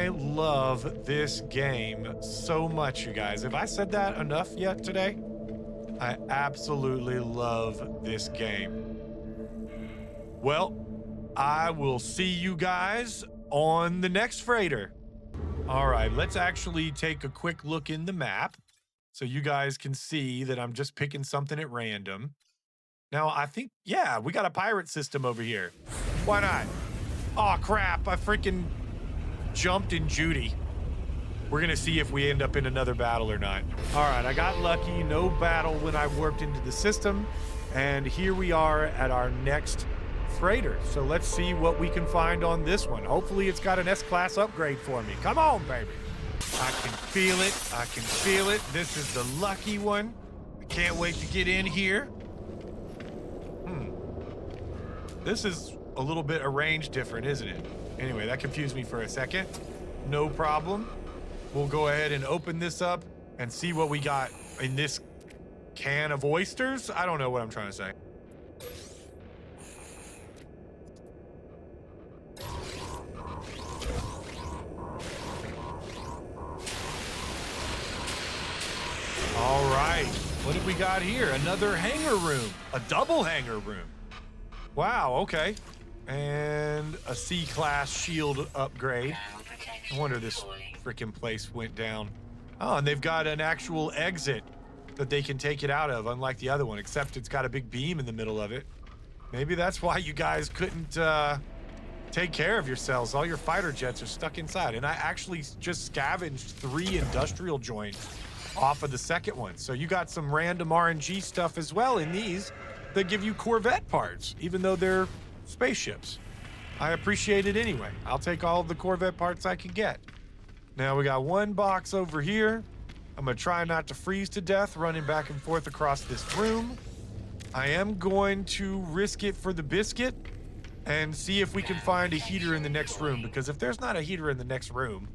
I love this game so much, you guys. Have I said that enough yet today? I absolutely love this game. Well, I will see you guys on the next freighter. All right, let's actually take a quick look in the map so you guys can see that I'm just picking something at random. Now, I think, yeah, we got a pirate system over here. Why not? Oh, crap, I freaking jumped in Judy. We're gonna see if we end up in another battle or not. All right, I got lucky, no battle when I warped into the system, and here we are at our next freighter. So let's see what we can find on this one. Hopefully it's got an S-class upgrade for me. Come on, baby. I can feel it, I can feel it. This is the lucky one. I can't wait to get in here. This is a little bit arranged different, isn't it? Anyway, that confused me for a second. No problem. We'll go ahead and open this up and see what we got in this can of oysters. I don't know what I'm trying to say. All right, what have we got here? Another hangar room, a double hangar room. Wow, okay. And a C-class shield upgrade. No wonder this freaking place went down. Oh, and they've got an actual exit that they can take it out of, unlike the other one, except it's got a big beam in the middle of it. Maybe that's why you guys couldn't take care of yourselves. All your fighter jets are stuck inside. And I actually just scavenged 3 industrial joints off of the second one. So you got some random RNG stuff as well in these that give you Corvette parts, even though they're spaceships. I appreciate it anyway. I'll take all of the Corvette parts I can get. Now we got one box over here. I'm gonna try not to freeze to death running back and forth across this room. I am going to risk it for the biscuit and see if we can find a heater in the next room, because if there's not a heater in the next room,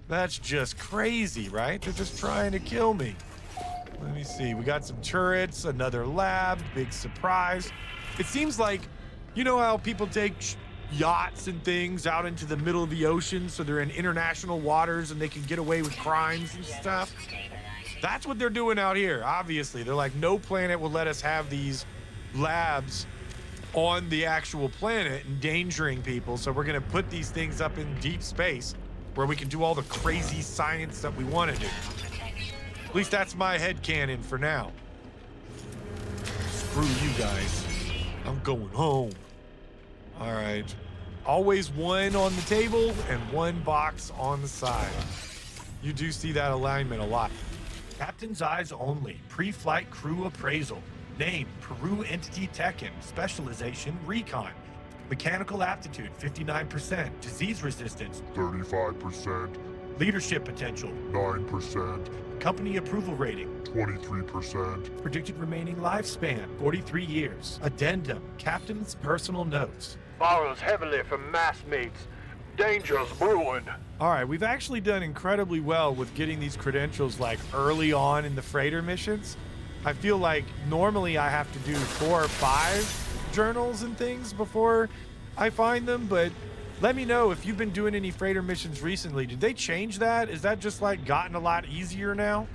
that's just crazy, right? They're just trying to kill me. Let me see, we got some turrets, another lab, big surprise. It seems like, you know how people take yachts and things out into the middle of the ocean so they're in international waters and they can get away with crimes and stuff? That's what they're doing out here, obviously. They're like, no planet will let us have these labs on the actual planet endangering people, so we're gonna put these things up in deep space where we can do all the crazy science that we want to do. At least that's my headcanon for now. Screw you guys. I'm going home. All right. Always one on the table and one box on the side. You do see that alignment a lot. Captain's eyes only. Pre-flight crew appraisal. Name, Peru Entity Tekken. Specialization, Recon. Mechanical aptitude, 59%. Disease resistance, 35%, leadership potential, 9%, company approval rating, 23%, predicted remaining lifespan, 43 years. Addendum, captain's personal notes. Borrows heavily from mass mates. Danger's brewing. All right, we've actually done incredibly well with getting these credentials like early on in the freighter missions. I feel like normally I have to do 4 or 5 journals and things before I find them, but let me know if you've been doing any freighter missions recently. Did they change that? Is that just like gotten a lot easier now?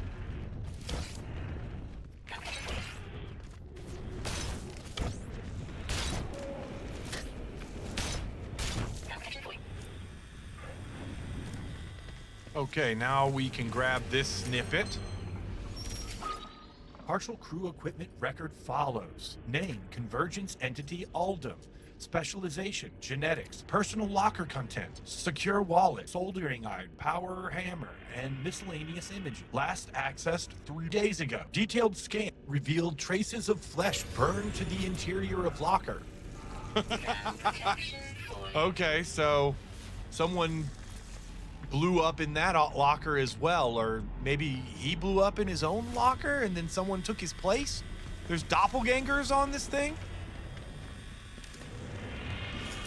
Okay, now we can grab this snippet. Partial crew equipment record follows. Name, Convergence Entity Aldum. Specialization, genetics, personal locker content, secure wallet, soldering iron, power hammer, and miscellaneous images. Last accessed 3 days ago. Detailed scan revealed traces of flesh burned to the interior of locker. Okay, so someone blew up in that locker as well, or maybe he blew up in his own locker and then someone took his place? There's doppelgangers on this thing?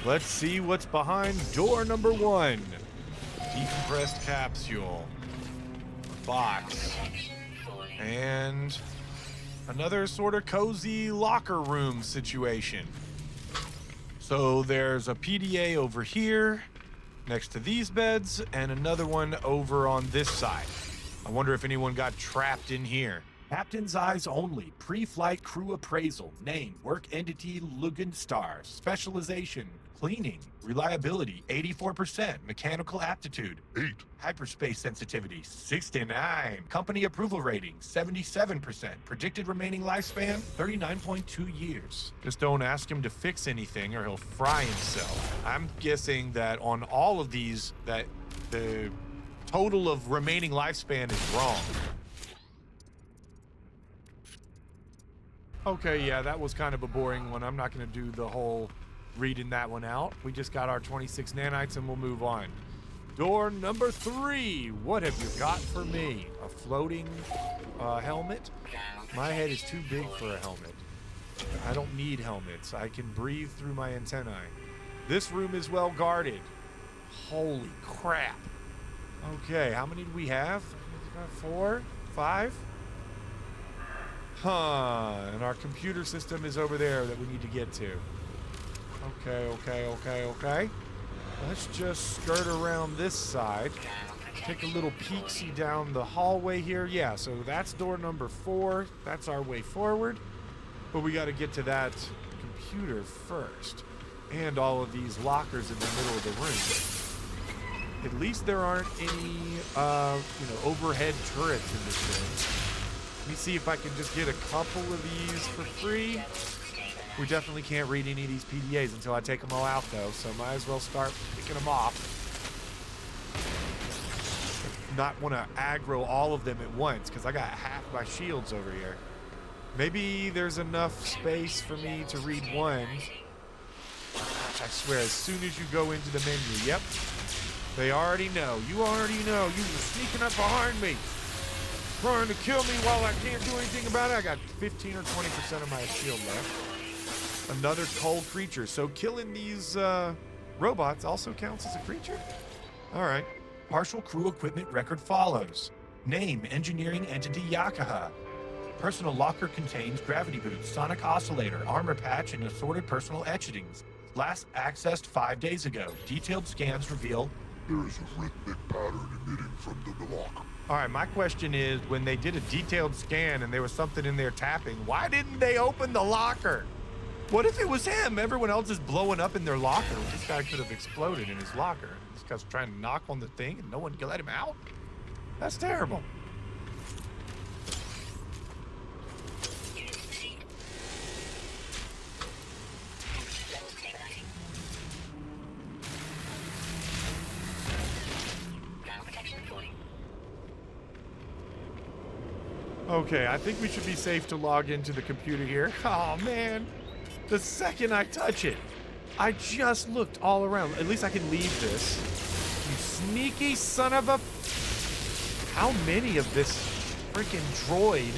Let's see what's behind door number 1. Decompressed capsule. Box. And another sort of cozy locker room situation. So there's a PDA over here. next to these beds, and another one over on this side. I wonder if anyone got trapped in here. Captain's eyes only. Pre-flight crew appraisal. Name, work entity, Luganstar. Specialization, cleaning. Reliability, 84%. Mechanical aptitude, 8. Hyperspace sensitivity, 69. Company approval rating, 77%. Predicted remaining lifespan, 39.2 years. Just don't ask him to fix anything or he'll fry himself. I'm guessing that on all of these, that the total of remaining lifespan is wrong. Okay, yeah, that was kind of a boring one. I'm not going to do the whole reading that one out. We just got our 26 nanites and we'll move on. Door number 3. What have you got for me? A floating helmet? My head is too big for a helmet. I don't need helmets. I can breathe through my antennae. This room is well guarded. Holy crap. Okay, how many do we have? 4? 5? Huh, and our computer system is over there that we need to get to. Okay. Let's just skirt around this side. Take a little peek-see down the hallway here. Yeah, so that's door number 4. That's our way forward. But we got to get to that computer first. And all of these lockers in the middle of the room. At least there aren't any, overhead turrets in this room. Let me see if I can just get a couple of these for free. We definitely can't read any of these PDAs until I take them all out, though, so might as well start picking them off. Not want to aggro all of them at once, because I got half my shields over here. Maybe there's enough space for me to read one. Gosh, I swear, as soon as you go into the menu, yep. They already know. You already know. You were sneaking up behind me, trying to kill me while I can't do anything about it. I got 15 or 20% of my shield left. Another cold creature. So killing these robots also counts as a creature? All right. Partial crew equipment record follows. Name, engineering entity Yakaha. Personal locker contains gravity boots, sonic oscillator, armor patch, and assorted personal etchings. Last accessed 5 days ago. Detailed scans reveal There is a rhythmic pattern emitting from the locker. All right, my question is, when they did a detailed scan and there was something in there tapping, why didn't they open the locker? What if it was him? Everyone else is blowing up in their locker. This guy could have exploded in his locker. This guy's trying to knock on the thing and no one can let him out? That's terrible. Okay, I think we should be safe to log into the computer here. Oh, man. The second I touch it, I just looked all around. At least I can leave this. You sneaky son of a... How many of this freaking droid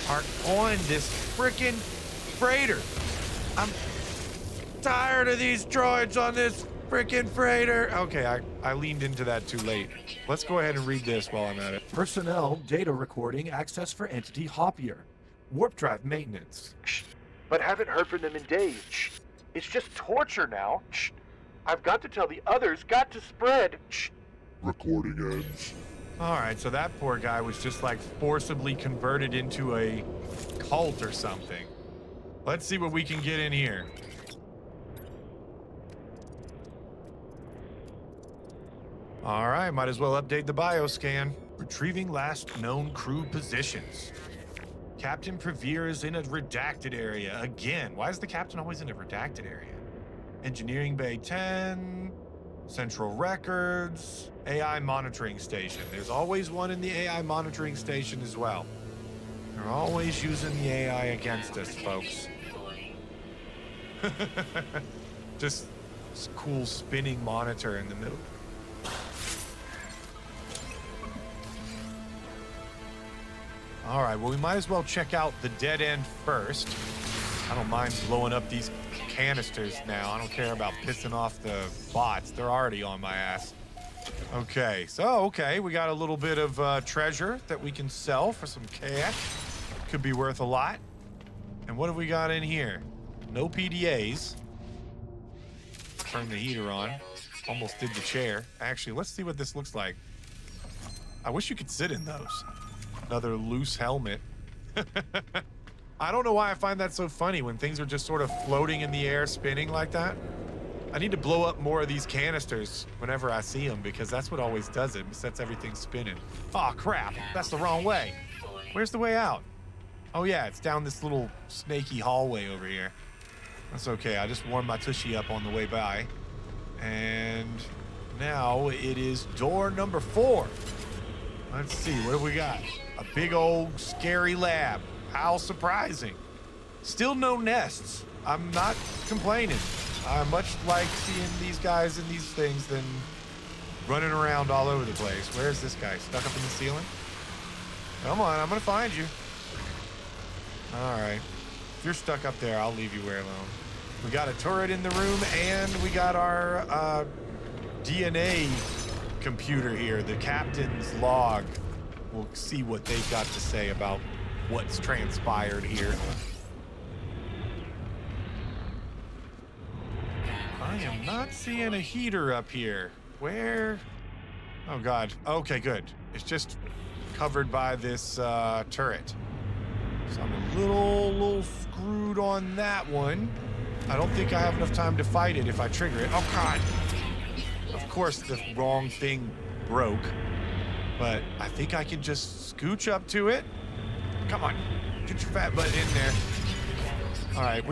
are on this freaking freighter? I'm tired of these droids on this freaking freighter. Okay, I leaned into that too late. Let's go ahead and read this while I'm at it. personnel data recording access for entity Hoppier. Warp drive maintenance. But haven't heard from them in days. It's just torture now. I've got to tell the others, got to spread. Recording ends. All right, so that poor guy was just like forcibly converted into a cult or something. Let's see what we can get in here. All right, might as well update the bioscan. Retrieving last known crew positions. Captain Prevere is in a redacted area again. Why is the captain always in a redacted area? Engineering Bay 10, Central Records, AI Monitoring Station. There's always one in the AI Monitoring Station as well. They're always using the AI against us, folks. Just this cool spinning monitor in the middle. All right, well, we might as well check out the dead end first. I don't mind blowing up these canisters now. I don't care about pissing off the bots. They're already on my ass. Okay, we got a little bit of treasure that we can sell for some cash. Could be worth a lot. And what have we got in here? No PDAs. Turn the heater on. Almost did the chair. Actually, let's see what this looks like. I wish you could sit in those. Another loose helmet. I don't know why I find that so funny when things are just sort of floating in the air, spinning like that. I need to blow up more of these canisters whenever I see them because that's what always does it. It sets everything spinning. Oh, crap. That's the wrong way. Where's the way out? Oh, yeah, it's down this little snaky hallway over here. That's okay. I just warmed my tushy up on the way by. And now it is door number 4. Let's see. What have we got? A big old scary lab. How surprising. Still no nests. I'm not complaining. I much like seeing these guys in these things than running around all over the place. Where's this guy? Stuck up in the ceiling? Come on, I'm gonna find you. All right. If you're stuck up there, I'll leave you where alone. We got a turret in the room, and we got our DNA computer here, the captain's log. We'll see what they've got to say about what's transpired here. I am not seeing a heater up here. Where? Oh, God. Okay, good. It's just covered by this turret. So I'm a little screwed on that one. I don't think I have enough time to fight it if I trigger it. Oh, God. Of course, the wrong thing broke. But I think I can just scooch up to it. Come on. Get your fat butt in there. All right,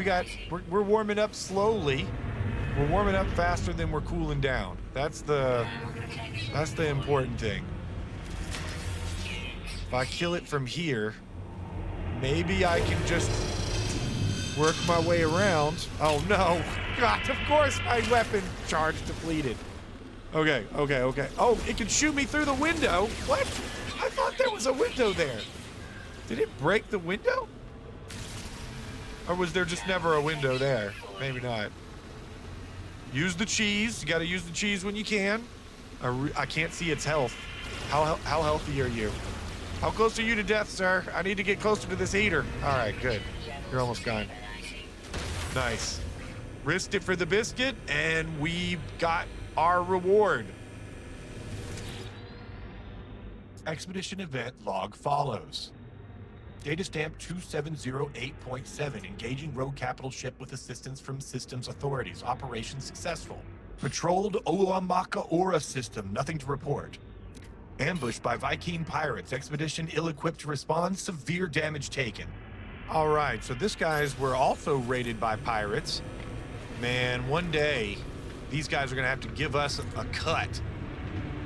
we're warming up slowly. We're warming up faster than we're cooling down. That's the important thing. If I kill it from here, maybe I can just work my way around. Oh no, God, of course my weapon charge depleted. Okay. Oh, it can shoot me through the window. What? I thought there was a window there. Did it break the window? Or was there just never a window there? Maybe not. Use the cheese. You gotta use the cheese when you can. I can't see its health. How healthy are you? How close are you to death, sir? I need to get closer to this heater. All right, good. You're almost gone. Nice. Risked it for the biscuit, and we got our reward. Expedition event log follows. Data stamp 2708.7, engaging rogue capital ship with assistance from systems authorities. Operation successful. Patrolled Oamaka Aura system, nothing to report. Ambushed by Viking pirates. Expedition ill-equipped to respond. Severe damage taken. All right, so these guys were also raided by pirates. Man, one day, these guys are gonna have to give us a cut.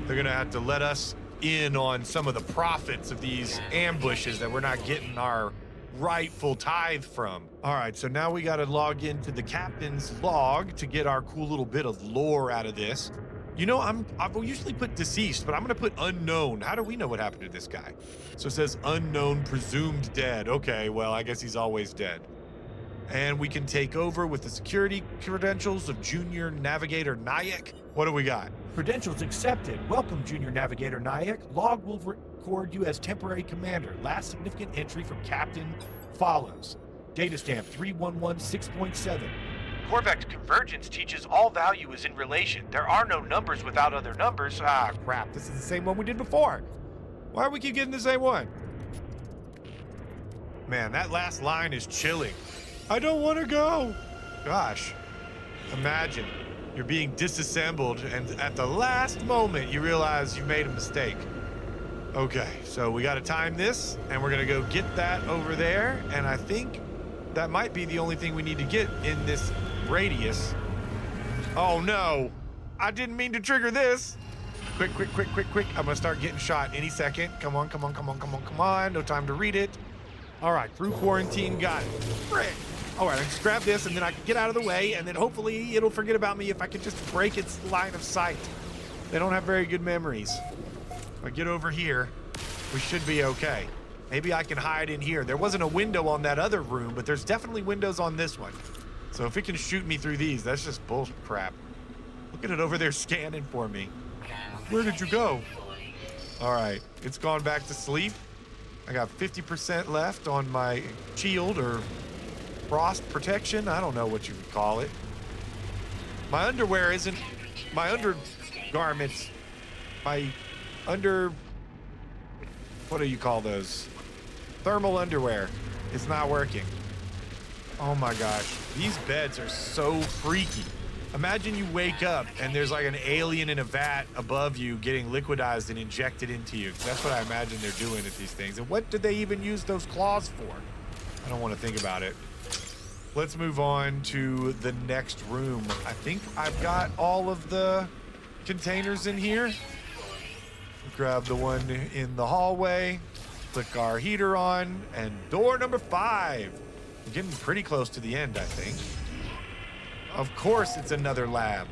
They're gonna have to let us in on some of the profits of these ambushes that we're not getting our rightful tithe from. All right, so now we gotta log into the captain's log to get our cool little bit of lore out of this. You know, I've usually put deceased, but I'm gonna put unknown. How do we know what happened to this guy? So it says unknown, presumed dead. Okay, well, I guess he's always dead. And we can take over with the security credentials of Junior Navigator Nyack. What do we got? Credentials accepted. Welcome, Junior Navigator Nyack. Log will record you as temporary commander. Last significant entry from Captain follows. Data stamp 3116.7. Korvax convergence teaches all value is in relation. There are no numbers without other numbers. Ah, crap. This is the same one we did before. Why do we keep getting the same one? Man, that last line is chilling. I don't want to go. Gosh, imagine you're being disassembled and at the last moment you realize you made a mistake. Okay, so we got to time this and we're going to go get that over there. And I think that might be the only thing we need to get in this radius. Oh no, I didn't mean to trigger this. Quick. I'm going to start getting shot any second. Come on. No time to read it. All right, through quarantine, got it. Frick. All right, I just grab this and then I can get out of the way and then hopefully it'll forget about me if I can just break its line of sight. They don't have very good memories. If I get over here, we should be okay. Maybe I can hide in here. There wasn't a window on that other room, but there's definitely windows on this one. So if it can shoot me through these, that's just bull crap. Look at it over there scanning for me. Where did you go? All right, it's gone back to sleep. I got 50% left on my shield or frost protection. I don't know what you would call it. My underwear isn't my undergarments, my what do you call those? Thermal underwear is not working. Oh my gosh, these beds are so freaky. Imagine you wake up and there's like an alien in a vat above you getting liquidized and injected into you. That's what I imagine they're doing at these things. And what did they even use those claws for? I don't want to think about it. Let's move on to the next room. I think I've got all of the containers in here. Grab the one in the hallway, click our heater on, and door number 5. We're getting pretty close to the end, I think. Of course it's another lab.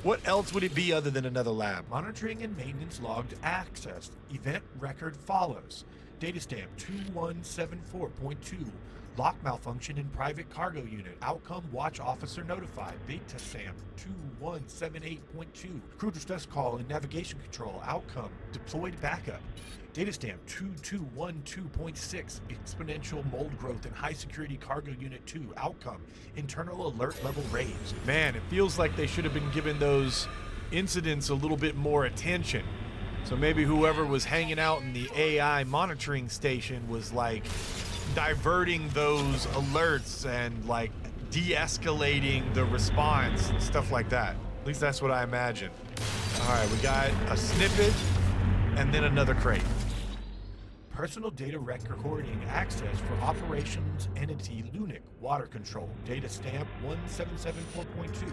What else would it be other than another lab? Monitoring and maintenance logged access. Event record follows. Data stamp 2174.2. Lock malfunction in private cargo unit. Outcome watch officer notified. Data stamp 2178.2. Crew distress call in navigation control. Outcome deployed backup. Data stamp 2212.6. Exponential mold growth in high security cargo unit 2. Outcome internal alert level raised. Man, it feels like they should have been giving those incidents a little bit more attention. So maybe whoever was hanging out in the AI monitoring station was like diverting those alerts and like de-escalating the response and stuff like that. At least that's what I imagine. All right, we got a snippet and then another crate. Personal data recording access for operations entity Lunic water control. Data stamp 1774.2.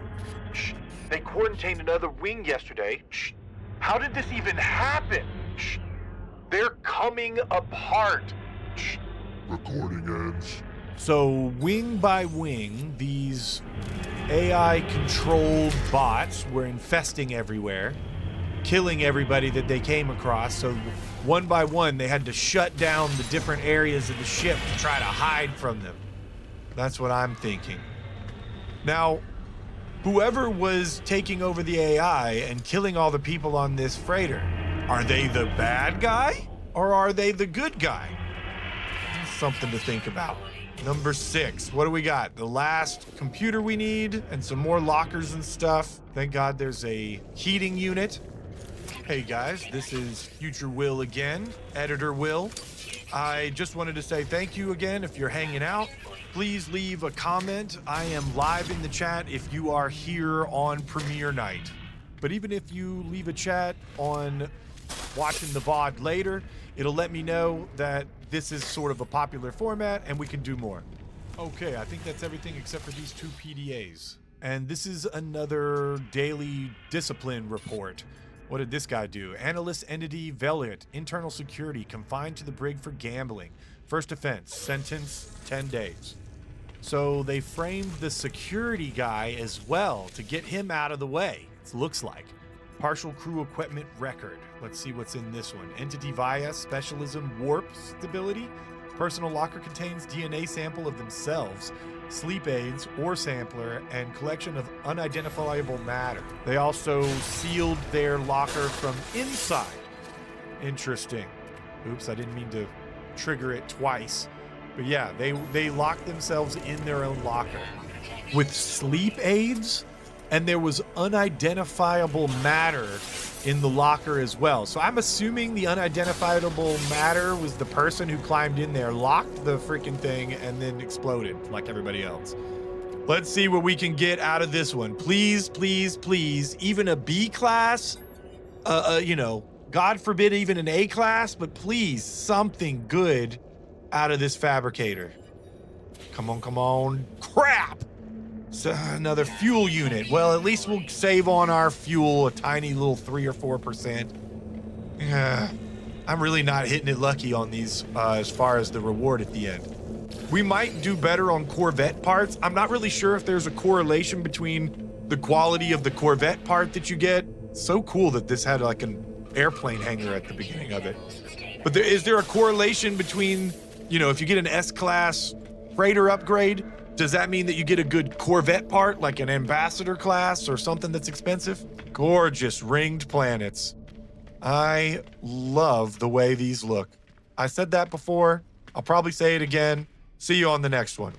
Shh. They quarantined another wing yesterday. Shh. How did this even happen? Shh. They're coming apart. Shh. Recording ends. So wing by wing, these AI-controlled bots were infesting everywhere, killing everybody that they came across. So one by one, they had to shut down the different areas of the ship to try to hide from them. That's what I'm thinking. Now, whoever was taking over the AI and killing all the people on this freighter, are they the bad guy or are they the good guy? Something to think about. Number 6, what do we got? The last computer we need and some more lockers and stuff. Thank God there's a heating unit. Hey guys, this is Future Will again, Editor Will. I just wanted to say thank you again if you're hanging out. Please leave a comment. I am live in the chat if you are here on premiere night. But even if you leave a chat on watching the VOD later, it'll let me know that this is sort of a popular format and we can do more. Okay, I think that's everything except for these 2 PDAs. And this is another daily discipline report. What did this guy do? Analyst entity Valiant, internal security, confined to the brig for gambling. First offense, sentence 10 days. So they framed the security guy as well to get him out of the way, it looks like. Partial crew equipment record. Let's see what's in this one. Entity via specialism warp stability. Personal locker contains DNA sample of themselves, sleep aids, ore sampler, and collection of unidentifiable matter. They also sealed their locker from inside. Interesting. Oops, I didn't mean to trigger it twice. But yeah, they locked themselves in their own locker with sleep aids, and there was unidentifiable matter in the locker as well. So I'm assuming the unidentifiable matter was the person who climbed in there, locked the freaking thing, and then exploded like everybody else. Let's see what we can get out of this one. Please, please, please, even a B class, you know, God forbid even an A class, but please, something good out of this fabricator. Come on, come on. Crap! So another fuel unit. Well, at least we'll save on our fuel a tiny little 3 or 4%. I'm really not hitting it lucky on these as far as the reward at the end. We might do better on Corvette parts. I'm not really sure if there's a correlation between the quality of the Corvette part that you get. So cool that this had like an airplane hangar at the beginning of it. But is there a correlation between, you know, if you get an S-class freighter upgrade, does that mean that you get a good Corvette part, like an Ambassador class or something that's expensive? Gorgeous ringed planets. I love the way these look. I said that before. I'll probably say it again. See you on the next one.